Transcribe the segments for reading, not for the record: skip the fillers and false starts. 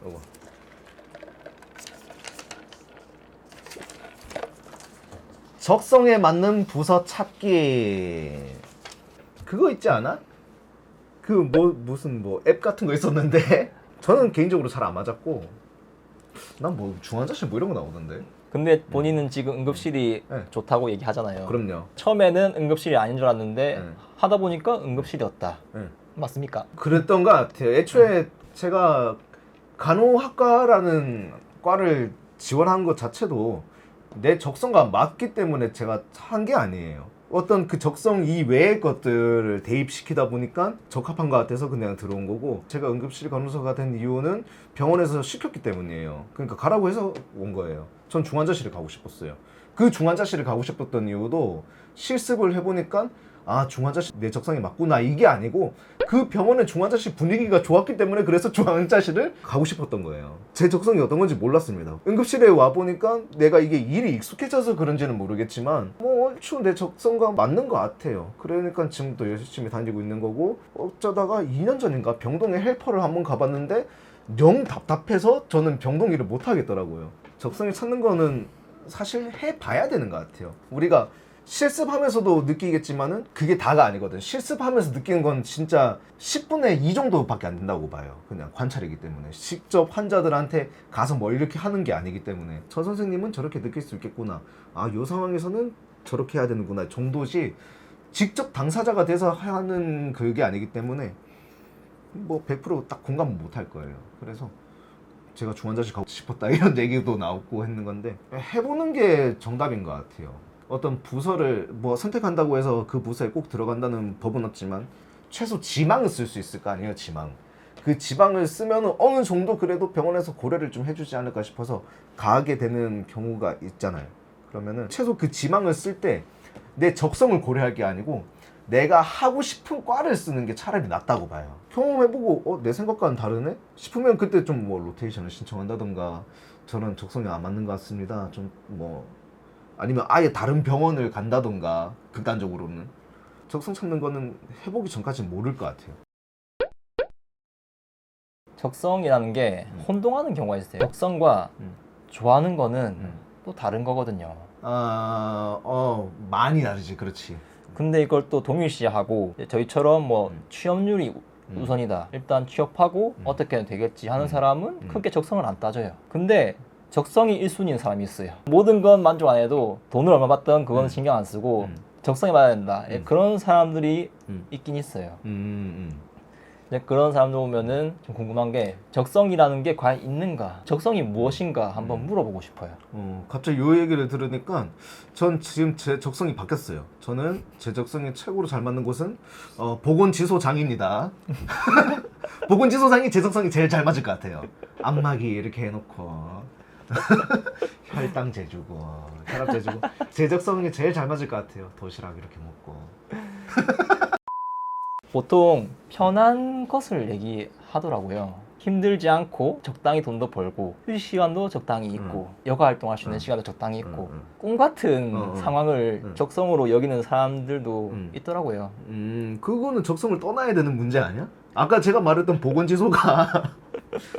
요거. 적성에 맞는 부서 찾기. 그거 있지 않아? 그 무슨 앱 같은 거 있었는데 저는 개인적으로 잘 안 맞았고, 난 뭐 중환자실 뭐 이런 거 나오던데. 근데 본인은 지금 응급실이 네. 좋다고 얘기하잖아요. 그럼요. 처음에는 응급실이 아닌 줄 알았는데 네. 하다 보니까 응급실이었다. 네. 맞습니까? 그랬던 것 같아요. 애초에 제가 간호학과라는 과를 지원한 것 자체도 내 적성과 맞기 때문에 제가 한 게 아니에요. 어떤 그 적성 이외의 것들을 대입시키다 보니까 적합한 것 같아서 그냥 들어온 거고, 제가 응급실 간호사가 된 이유는 병원에서 시켰기 때문이에요. 그러니까 가라고 해서 온 거예요. 전 중환자실에 가고 싶었어요. 그 중환자실에 가고 싶었던 이유도 실습을 해보니까 아, 중환자실 내 적성에 맞구나 이게 아니고, 그 병원의 중환자실 분위기가 좋았기 때문에 그래서 중환자실을 가고 싶었던 거예요. 제 적성이 어떤 건지 몰랐습니다. 응급실에 와보니까 내가 이게 일이 익숙해져서 그런지는 모르겠지만 뭐 얼추 내 적성과 맞는 것 같아요. 그러니까 지금도 열심히 다니고 있는 거고, 어쩌다가 2년 전인가 병동에 헬퍼를 한번 가봤는데 영 답답해서 저는 병동 일을 못 하겠더라고요. 적성을 찾는 거는 사실 해봐야 되는 것 같아요. 우리가 실습하면서도 느끼겠지만은 그게 다가 아니거든. 실습하면서 느끼는 건 진짜 10분의 2 정도밖에 안 된다고 봐요. 그냥 관찰이기 때문에. 직접 환자들한테 가서 뭐 이렇게 하는 게 아니기 때문에. 저 선생님은 저렇게 느낄 수 있겠구나. 아, 요 상황에서는 저렇게 해야 되는구나 정도지, 직접 당사자가 돼서 하는 그게 아니기 때문에 뭐 100% 공감 못 할 거예요. 그래서 제가 중환자실 가고 싶었다 이런 얘기도 나오고 했는 건데, 해보는 게 정답인 것 같아요. 어떤 부서를 뭐 선택한다고 해서 그 부서에 꼭 들어간다는 법은 없지만 최소 지망을 쓸 수 있을 거 아니에요. 지망. 그 지방을 쓰면 어느 정도 그래도 병원에서 고려를 좀 해주지 않을까 싶어서 가게 되는 경우가 있잖아요. 그러면은 최소 그 지망을 쓸 때 내 적성을 고려할 게 아니고 내가 하고 싶은 과를 쓰는 게 차라리 낫다고 봐요. 경험해보고 내 생각과는 다르네? 싶으면 그때 좀 뭐 로테이션을 신청한다던가, 저는 적성이 안 맞는 것 같습니다, 좀 뭐, 아니면 아예 다른 병원을 간다던가, 극단적으로는. 적성 찾는 거는 해보기 전까지는 모를 것 같아요. 적성이라는 게 혼동하는 경우가 있어요. 적성과 좋아하는 거는 또 다른 거거든요. 많이 다르지, 그렇지. 근데 이걸 또 동일시하고 저희처럼 뭐 취업률이 우선이다, 일단 취업하고 어떻게든 되겠지 하는 사람은 크게 적성을 안 따져요. 근데 적성이 1순위인 사람이 있어요. 모든 건 만족 안 해도 돈을 얼마 받든 그건 신경 안 쓰고 적성이 맞아야 된다. 그런 사람들이 있긴 있어요. 근데 그런 사람들 보면은 좀 궁금한 게, 적성이라는 게 과연 있는가, 적성이 무엇인가 한번 물어보고 싶어요. 갑자기 요 얘기를 들으니까 전 지금 제 적성이 바뀌었어요. 저는 제 적성에 최고로 잘 맞는 곳은 보건지소장입니다. 보건지소장이 제 적성이 제일 잘 맞을 것 같아요. 안마기 이렇게 해놓고 혈당 재주고 혈압 재주고 제 적성이 제일 잘 맞을 것 같아요. 도시락 이렇게 먹고. 보통 편한 것을 얘기하더라고요. 힘들지 않고 적당히 돈도 벌고 휴식 시간도 적당히 있고 여가 활동할 수 있는 시간도 적당히 있고 꿈 같은 상황을 적성으로 여기는 사람들도 있더라고요. 그거는 적성을 떠나야 되는 문제 아니야? 아까 제가 말했던 보건지소가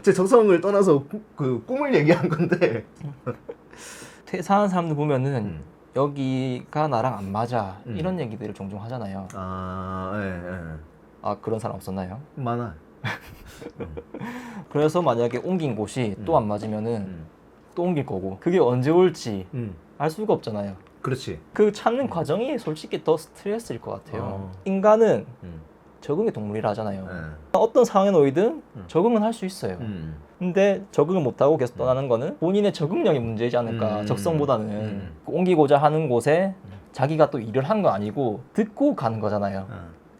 제 적성을 떠나서 그 꿈을 얘기한 건데. 퇴사하는 사람들 보면은 여기가 나랑 안 맞아 이런 얘기들을 종종 하잖아요. 아, 그런 사람 없었나요? 많아. 그래서 만약에 옮긴 곳이 또 안 맞으면은 또 옮길 거고, 그게 언제 올지 알 수가 없잖아요. 그렇지. 그 찾는 과정이 솔직히 더 스트레스일 것 같아요. 인간은 적응의 동물이라 하잖아요. 어떤 상황에 놓이든 적응은 할 수 있어요. 근데 적응을 못하고 계속 떠나는 거는 본인의 적응력이 문제이지 않을까. 적성보다는 옮기고자 하는 곳에 자기가 또 일을 한 거 아니고 듣고 가는 거잖아요.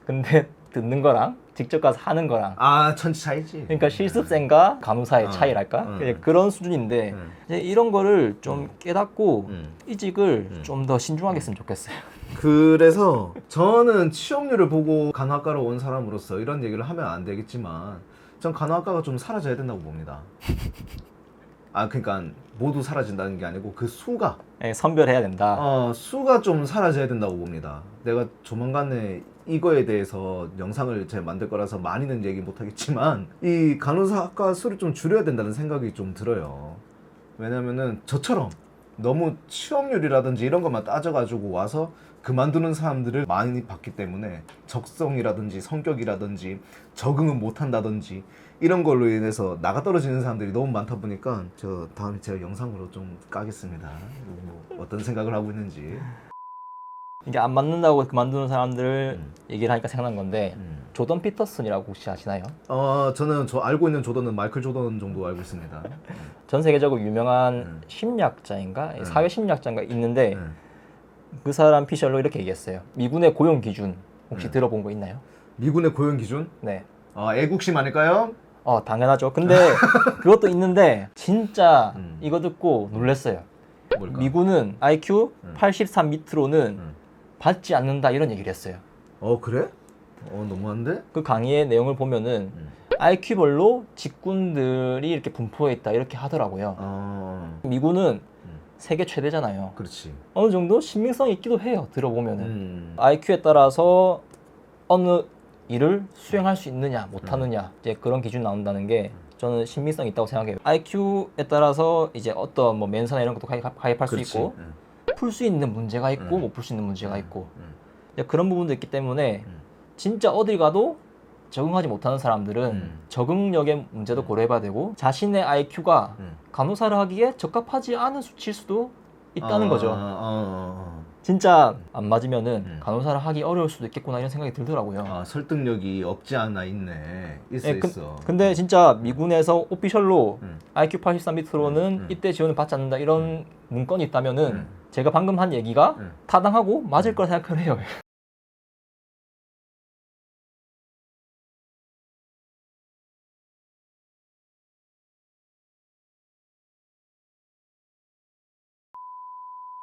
근데 듣는 거랑 직접 가서 하는 거랑 천지 차이지. 그러니까 실습생과 간호사의 차이랄까? 그런 수준인데 이제 이런 거를 좀 깨닫고 이직을 좀 더 신중하게 했으면 좋겠어요. 그래서 저는 취업률을 보고 간호학과로 온 사람으로서 이런 얘기를 하면 안 되겠지만 전 간호학과가 좀 사라져야 된다고 봅니다. 그러니까 모두 사라진다는 게 아니고 그 수가 예, 선별해야 된다. 수가 좀 사라져야 된다고 봅니다. 내가 조만간에 이거에 대해서 영상을 제가 만들 거라서 많이는 얘기 못 하겠지만 이 간호사학과 수를 좀 줄여야 된다는 생각이 좀 들어요. 왜냐면은 저처럼 너무 취업률이라든지 이런 것만 따져가지고 와서 그만두는 사람들을 많이 봤기 때문에 적성이라든지 성격이라든지 적응은 못한다든지 이런 걸로 인해서 나가 떨어지는 사람들이 너무 많다 보니까 저 다음에 제가 영상으로 좀 까겠습니다. 뭐 어떤 생각을 하고 있는지. 이게 안 맞는다고 그만두는 사람들 얘기를 하니까 생각난 건데 조던 피터슨이라고 혹시 아시나요? 저는 저 알고 있는 조던은 마이클 조던 정도 알고 있습니다. 전 세계적으로 유명한 심리학자인가 사회 심리학자인가 있는데 그 사람 피셜로 이렇게 얘기했어요. 미군의 고용 기준 혹시 들어본 거 있나요? 미군의 고용 기준? 네. 애국심 아닐까요? 당연하죠. 근데 그것도 있는데 진짜 이거 듣고 놀랐어요. 뭘까? 미군은 IQ 83 밑으로는 받지 않는다 이런 얘기를 했어요. 그래? 너무한데? 그 강의의 내용을 보면은 IQ별로 직군들이 이렇게 분포해 있다 이렇게 하더라고요. 미군은 세계 최대잖아요. 그렇지. 어느 정도 신빙성이 있기도 해요. 들어보면은 IQ에 따라서 어느 일을 수행할 수 있느냐 못하느냐 이제 그런 기준 나온다는 게 저는 신빙성이 있다고 생각해요. IQ에 따라서 이제 어떤 뭐 멘사나 이런 것도 가입할 그렇지. 수 있고 풀 수 있는 문제가 있고 못 풀 수 있는 문제가 있고 이제 그런 부분도 있기 때문에 진짜 어딜 가도 적응하지 못하는 사람들은 적응력의 문제도 고려해봐야 되고 자신의 IQ가 간호사를 하기에 적합하지 않은 수치일 수도 있다는 거죠. 진짜 안 맞으면은 간호사를 하기 어려울 수도 있겠구나 이런 생각이 들더라고요. 설득력이 없지 않아 있네. 있어. 예, 근데 진짜 미군에서 오피셜로 IQ 83 밑으로는 음. 입대 지원을 받지 않는다 이런 문건이 있다면은 제가 방금 한 얘기가 타당하고 맞을 거라 생각을 해요.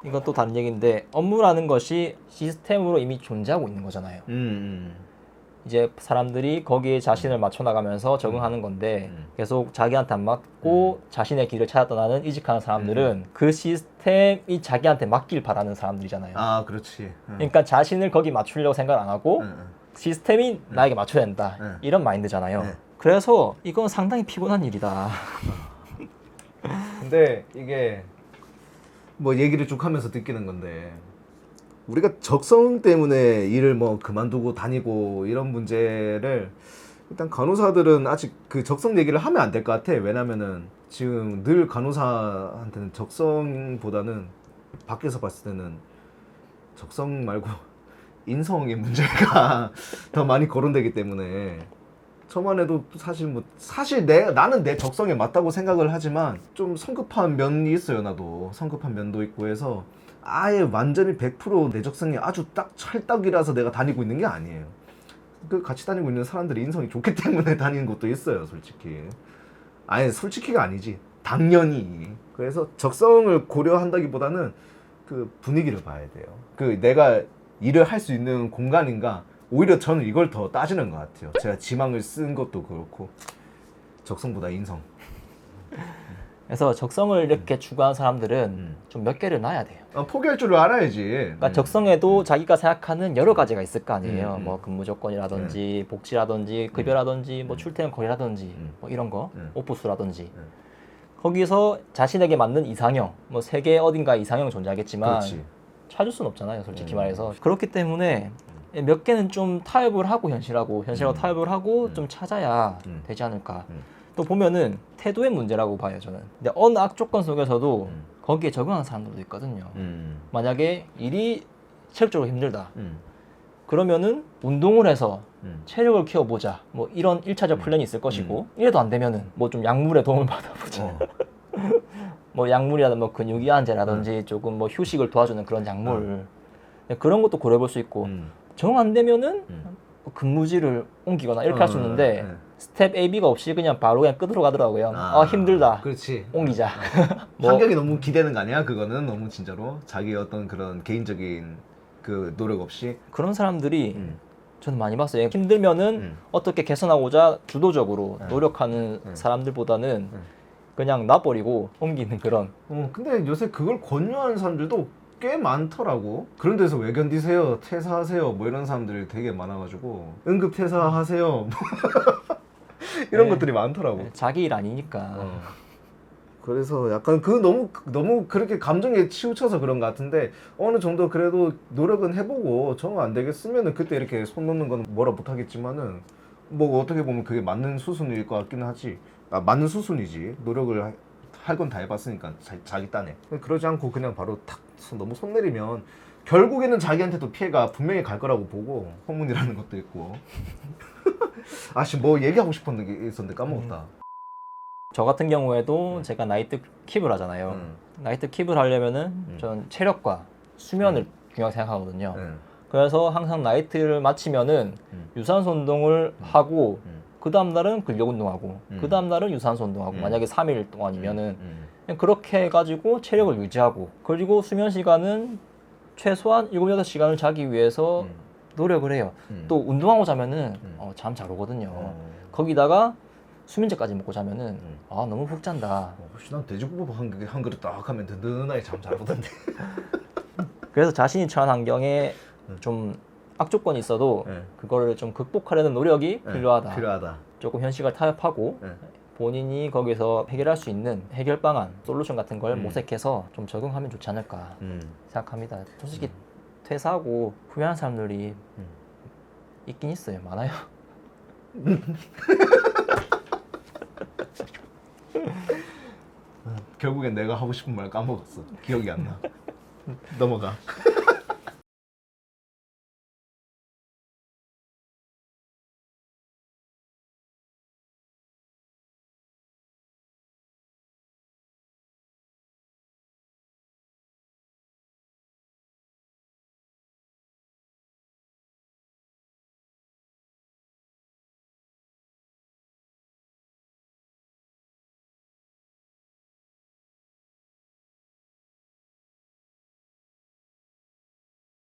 이건 또 다른 얘기인데 업무라는 것이 시스템으로 이미 존재하고 있는 거잖아요. 이제 사람들이 거기에 자신을 맞춰 나가면서 적응하는 건데 계속 자기한테 안 맞고 자신의 길을 찾아 떠나는 이직하는 사람들은 그 시스템이 자기한테 맞길 바라는 사람들이잖아요. 그렇지. 그러니까 자신을 거기 맞추려고 생각 안 하고 시스템이 나에게 맞춰야 된다 이런 마인드잖아요. 그래서 이건 상당히 피곤한 일이다. 근데 이게 뭐 얘기를 쭉 하면서 느끼는 건데 우리가 적성 때문에 일을 뭐 그만두고 다니고 이런 문제를 일단 간호사들은 아직 그 적성 얘기를 하면 안 될 것 같아. 왜냐면은 지금 늘 간호사한테는 적성보다는 밖에서 봤을 때는 적성 말고 인성의 문제가 더 많이 거론되기 때문에 저만 해도 사실 나는 내 적성에 맞다고 생각을 하지만 좀 성급한 면이 있어요. 나도 성급한 면도 있고 해서 아예 완전히 100% 내 적성에 아주 딱 찰떡이라서 내가 다니고 있는 게 아니에요. 그 같이 다니고 있는 사람들이 인성이 좋기 때문에 다니는 것도 있어요, 솔직히. 아니, 솔직히가 아니지. 당연히. 그래서 적성을 고려한다기보다는 그 분위기를 봐야 돼요. 그 내가 일을 할 수 있는 공간인가. 오히려 저는 이걸 더 따지는 것 같아요. 제가 지망을 쓴 것도 그렇고 적성보다 인성. 그래서 적성을 이렇게 추구하는 사람들은 좀 몇 개를 놔야 돼요. 포기할 줄을 알아야지. 그러니까 적성에도 자기가 생각하는 여러 가지가 있을 거 아니에요. 뭐 근무 조건이라든지 복지라든지 급여라든지 뭐 출퇴근 거리라든지 뭐 이런 거 오프수라든지 거기서 자신에게 맞는 이상형 뭐 세계 어딘가 이상형 존재하겠지만 그렇지. 찾을 수는 없잖아요, 솔직히 말해서. 그렇기 때문에 몇 개는 좀 타협을 하고 현실하고 타협을 하고 좀 찾아야 되지 않을까. 또 보면은 태도의 문제라고 봐요, 저는. 근데 어느 악조건 속에서도 거기에 적응하는 사람들도 있거든요. 만약에 일이 체력적으로 힘들다. 그러면은 운동을 해서 체력을 키워보자. 뭐 이런 1차적 플랜이 있을 것이고 이래도 안 되면은 뭐 좀 약물의 도움을 받아보자. 뭐 약물이라든지 뭐 근육이완제라든지 조금 뭐 휴식을 도와주는 그런 약물 그런 것도 고려해볼 수 있고 정 안 되면은 근무지를 옮기거나 이렇게 할 수 있는데 스텝 A, B가 없이 그냥 바로 그냥 끄드러 가더라고요. 힘들다. 그렇지. 옮기자. 뭐, 환경이 너무 기대는 거 아니야? 그거는 너무 진짜로 자기 어떤 그런 개인적인 그 노력 없이 그런 사람들이 저는 많이 봤어요. 힘들면은 어떻게 개선하고자 주도적으로 노력하는 사람들보다는 그냥 놔버리고 옮기는 그런. 근데 요새 그걸 권유하는 사람들도 꽤 많더라고. 그런 데서 왜 견디세요? 퇴사하세요. 뭐 이런 사람들이 되게 많아가지고 응급 퇴사하세요. 이런 네. 것들이 많더라고. 자기 일 아니니까. 그래서 약간 그 너무 그렇게 감정에 치우쳐서 그런 것 같은데 어느 정도 그래도 노력은 해보고 정 안 되겠으면은 그때 이렇게 손 놓는 건 뭐라 못하겠지만은 뭐 어떻게 보면 그게 맞는 수순일 것 같기는 하지. 맞는 수순이지. 노력을 할 건 다 해봤으니까 자기 딴에. 그러지 않고 그냥 바로 탁 너무 손 내리면 결국에는 자기한테도 피해가 분명히 갈 거라고 보고 소문이라는 것도 있고. 아씨 뭐 얘기하고 싶었는 게 있었는데 까먹었다. 저 같은 경우에도 제가 나이트 킵을 하잖아요. 나이트 킵을 하려면은 전 체력과 수면을 중요하게 생각하거든요. 그래서 항상 나이트를 마치면은 유산소 운동을 하고 그 다음 날은 근력 운동하고 그 다음 날은 유산소 운동하고 만약에 3일 동안이면은 그냥 그렇게 해가지고 체력을 유지하고 그리고 수면 시간은 최소한 7, 8시간을 자기 위해서 노력을 해요. 또 운동하고 자면은 잠 잘 오거든요. 거기다가 수면제까지 먹고 자면은 너무 푹 잔다. 혹시 난 돼지국밥 한 그릇 딱 하면 든든하게 잠 잘 오던데. 그래서 자신이 처한 환경에 좀 악조건이 있어도 그거를 좀 극복하려는 노력이 필요하다. 조금 현실을 타협하고 본인이 거기서 해결할 수 있는 해결 방안, 솔루션 같은 걸 모색해서 좀 적용하면 좋지 않을까 생각합니다. 솔직히 퇴사하고 후회하는 사람들이 있긴 있어요. 많아요. 결국엔 내가 하고 싶은 말 까먹었어. 기억이 안 나. 넘어가.